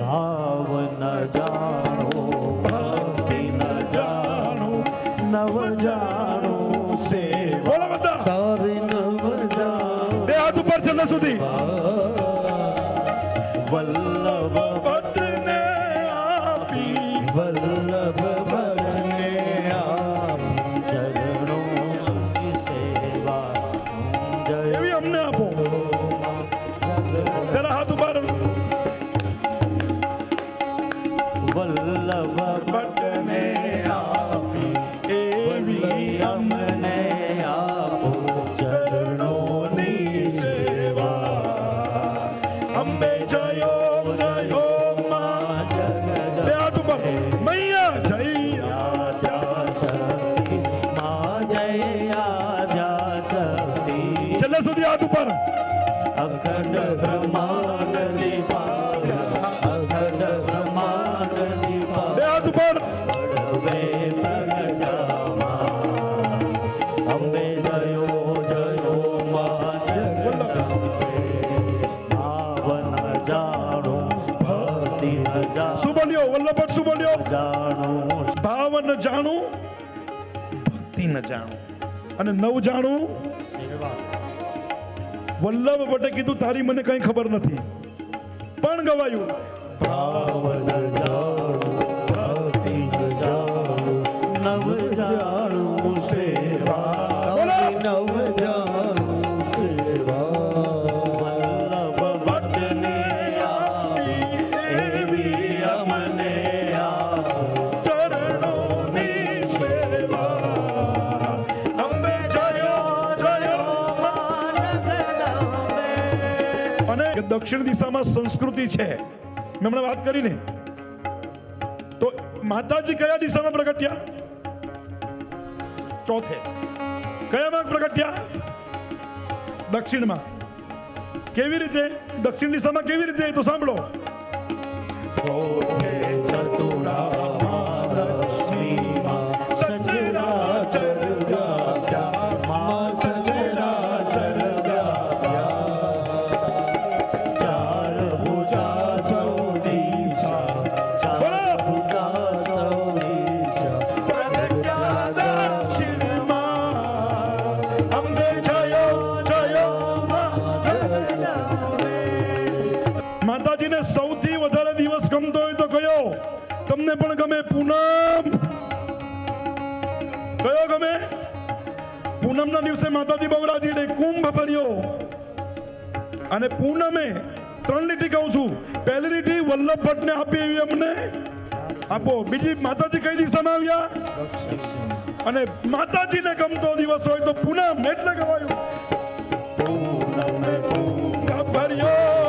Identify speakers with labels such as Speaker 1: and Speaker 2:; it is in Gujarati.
Speaker 1: ભાવ ન જાણો ભક્તિ ન જાણો નવ જાણો સેવા
Speaker 2: બોલો બધા
Speaker 1: તારી નવ જાણો
Speaker 2: બે હાથ ઉપર છેલ્લે સુધી
Speaker 1: વલ્લભ ભટ્ટને આપી વલ્લભ ભટ્ટને આપી ચરણોની સેવા જય
Speaker 2: એવી અમને આપો જરા હાથ ઉપર
Speaker 1: વલ્લભ ભટ્ટને આપી એવી અમને આપો ચરણોની સેવા
Speaker 2: અંબે જયો જયો માં
Speaker 1: જગદ
Speaker 2: બે હાથ ઉપર મૈયા જય
Speaker 1: આદ્યા શક્તિ મા જય આદ્યા શક્તિ
Speaker 2: છેલ્લે સુધી હાથ ઉપર
Speaker 1: અખંડ બ્રહ્માંડ દીપાલ અખંડ બ્રહ્માંડ દીપાલ
Speaker 2: બે હાથ ઉપર
Speaker 1: પડવે પ્રગટામાં અંબે જયો જયો મા જગદંબે ભાવન જાણો ભક્તિ ન જાણો
Speaker 2: શું બોલ્યો વલ્લભ શું બોલ્યો
Speaker 1: જાણો
Speaker 2: ભાવ ન જાણું ભક્તિ ન જાણું અને નવ જાણું વલ્લભ ભટ્ટે કીધું તારી મને કઈ ખબર નથી પણ ગવાયું
Speaker 1: ભાવન જાણો ભક્તિ ન જાણો નવ જાણો સેવા
Speaker 2: બોલો.
Speaker 1: નવ જાણો સેવા વલ્લભ ભટ્ટને આપી એવી અમને આપો
Speaker 2: ચરણોની સેવા અંબે જયો જયો અને દક્ષિણ દિશામાં સંસ્કૃતિ છે મેં હમણાં વાત કરી ને તો માતાજી કયા દિશામાં પ્રગટ્યા ચોથે કયા ભાગ પ્રગટ્યા દક્ષિણમાં કેવી રીતે દક્ષિણ દિશામાં કેવી રીતે તો સાંભળો
Speaker 1: ચોથે ચતુરામાં લક્ષ્મીમાં સચરાચર વ્યાપ્યા માં સચરાચર વ્યાપ્યા ચાર ભુજા સૌ દિશા ચાર ભુજા સૌ દિશા પ્રગટ્યા દક્ષિણમાં
Speaker 2: અંબે જયો જયો માતાજીને સૌથી વધારે દિવસ ગમતો હોય તો કયો તમને પણ ગમે પૂનમ કયો ગમે પૂનમના દિવસે માતાજી બહુરાજીને કુંભ ભર્યો અને પૂનમે 3 લીટી કહું છું પહેલી લીટી વલ્લભ ભટ્ટને આપી એવી અમને આપો બીજી માતાજી કઈ દિશામાં આવ્યા અને માતાજીને ગમતો દિવસ હોય તો પૂનમ એટલે ગવાયું
Speaker 1: પૂનમ
Speaker 2: કુંભ ભર્યો